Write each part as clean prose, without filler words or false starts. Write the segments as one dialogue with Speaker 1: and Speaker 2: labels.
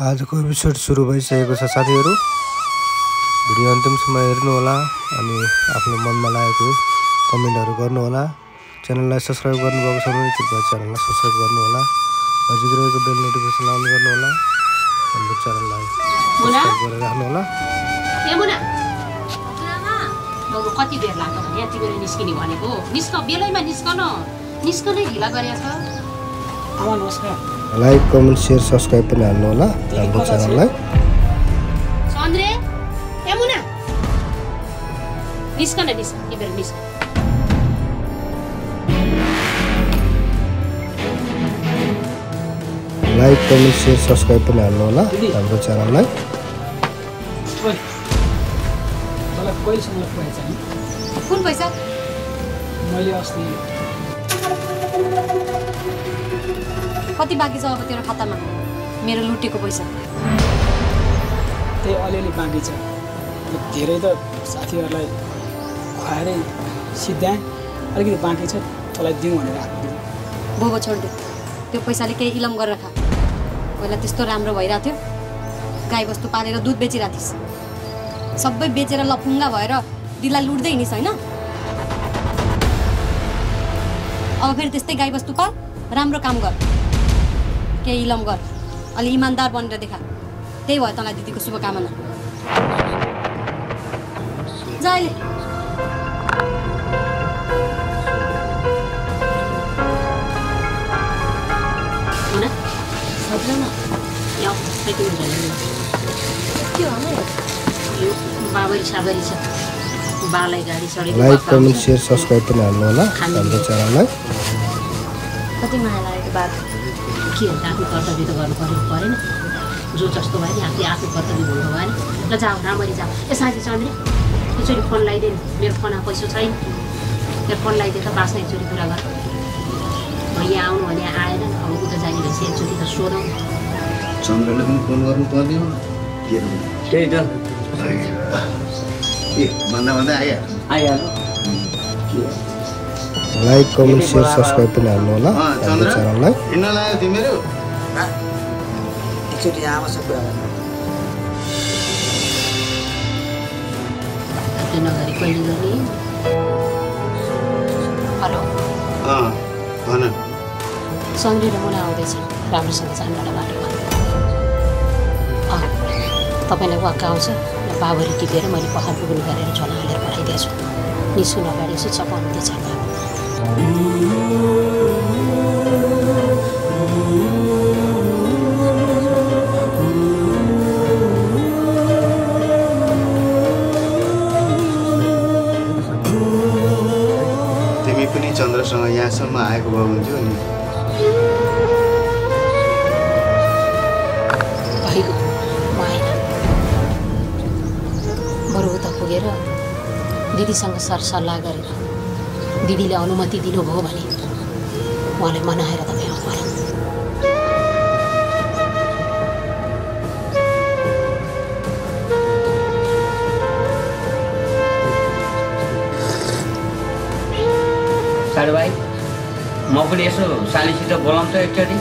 Speaker 1: आजको एपिसोड सुरु भइसकेको छ साथीहरु। भिडियो अन्तिमसम्म हेर्नु होला अनि आफ्नो मनमा लागेको कमेन्टहरु गर्नु होला। च्यानललाई सब्स्क्राइब गर्नुभएको छ भने कृपया च्यानललाई सब्स्क्राइब गर्नु होला। नजिकै रहेको बेल नोटिफिकेसन अन गर्नु होला। अनि च्यानललाई सब्स्क्राइब गरेर राख्नु होला।
Speaker 2: ए मुना म कति बेर लाग्यो भने यति बेर निस्किने भनेको निस्क बेलैमा निस्कनै ढिला गरेछ।
Speaker 3: आमा नमस्कार।
Speaker 1: लाइक कमेन्ट शेयर सब्स्क्राइब पनि हाल्नु होला हाम्रो च्यानललाई।
Speaker 2: चन्द्रे ए मुना निस्क ए बेर निस्क।
Speaker 1: लाइक कमेन्ट शेयर सब्स्क्राइब पनि हाल्नु होला हाम्रो च्यानललाई।
Speaker 3: ओइ मलाई कहिलेसम्म पैसा नि?
Speaker 2: कुन पैसा?
Speaker 3: मैले अस्ति
Speaker 2: कति बाँकी छ अब तेरो खातामा मेरो लुटेको पैसा?
Speaker 3: त्यही अलिअलि बाँकी छ। धेरै त साथीहरूलाई खुवाएरै सिद्ध्याएँ, अलिकति बाँकी छ तँलाई दिउँ भनेर आएको।
Speaker 2: बोबो छोड दे, त्यो पैसाले केही इलम गरेर खा। पहिला त्यस्तो राम्रो भइरहेको थियो, गाई बस्तु पालेर दुध बेचिरहेको थिइस्, सबै बेचेर लफुङ्गा भएर दिललाई लुट्दै हिँडिस् होइन? अब फेरि त्यस्तै गाई बस्तु पाल, राम्रो काम गर, केही इलम गर, अलि इमान्दार बनेर देखा। त्यही भयो तँलाई दिदीको शुभकामना। जा अहिले।
Speaker 1: लाइक कमेन्ट शेयर सब्स्क्राइब पनि हाल्नु होला हाम्रो च्यानललाई।
Speaker 2: कति माया लागेको बात के हो? आफ्नो कर्तव्य त गर्नु परेन? जो जस्तो भयो नि आफूले आफ्नो कर्तव्य भन्नु भयो नि। ल जाऊ राम्ररी जाऊ। ए साथी चन्द्रे एकचोटि फोन लगाइदिए नि, मेरो फोनमा पैसा छैन, मेरो फोन लगाइदिए त बाँच्न एकचोटि कुरा गर। म यहाँ आउनु भने आएन, अब उता जाने भनेपछि एकचोटि त सोधौँ।
Speaker 4: चन्द्रले पनि फोन गर्नु पर्ने हो।
Speaker 5: त्यही त
Speaker 4: भन्दा आइहाल्नु।
Speaker 1: लाइक कमेन्ट शेयर सब्स्क्राइब पनि हाल्नु होला हाम्रो च्यानललाई।
Speaker 4: हिँड्न लाग्यो तिमीहरू?
Speaker 5: एकचोटि आमासँग कुरा गर्नु
Speaker 2: नगरी कहिले गर्ने? हेलो
Speaker 4: भन।
Speaker 2: सङ्ग्री र मुना आउँदैछ राम्रोसँग जान्नलाई बाटोमा। तपाईँलाई वाक्क आउँछ र बाबरी टिपेर मैले पखाल पुग्नु गरेर झोला हालेर पठाइदिएछु। निस्कुन अगाडि यसो चपाउनु दिएछ।
Speaker 4: तिमी पनि चन्द्रसँग यहाँसम्म आएको भए हुन्थ्यो नि।
Speaker 2: भइगयो भएन, बरु उता पुगेर दिदीसँग सरसल्लाह गरेर दिदीले अनुमति दिनुभयो भने उहाँलाई मनाएर तपाईँ आउनु होला।
Speaker 5: साडु भाइ म पनि यसो सालीसित बोलाउँ त एकचोटि।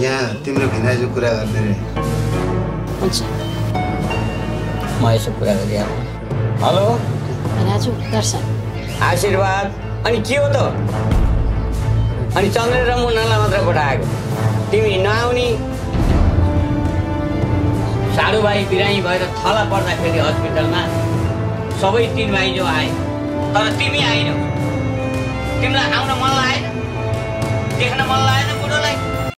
Speaker 4: यहाँ तिम्रो भिनाजु कुरा गर्ने रे।
Speaker 2: हुन्छ
Speaker 5: म यसो कुरा गरिहाल्छु। हेलो
Speaker 2: भिनाजु, दर्शन,
Speaker 5: आशीर्वाद। अनि के हो त? अनि चन्द्र र मुन्नालाई मात्र पठाएको, तिमी नआउने? साडु भाइ बिरामी भएर थला पर्दाखेरि हस्पिटलमा सबै 3 भाइ जो आए, तर तिमी आएनौ। तिमीलाई आउन मन लागेन, देख्न मन लागेन?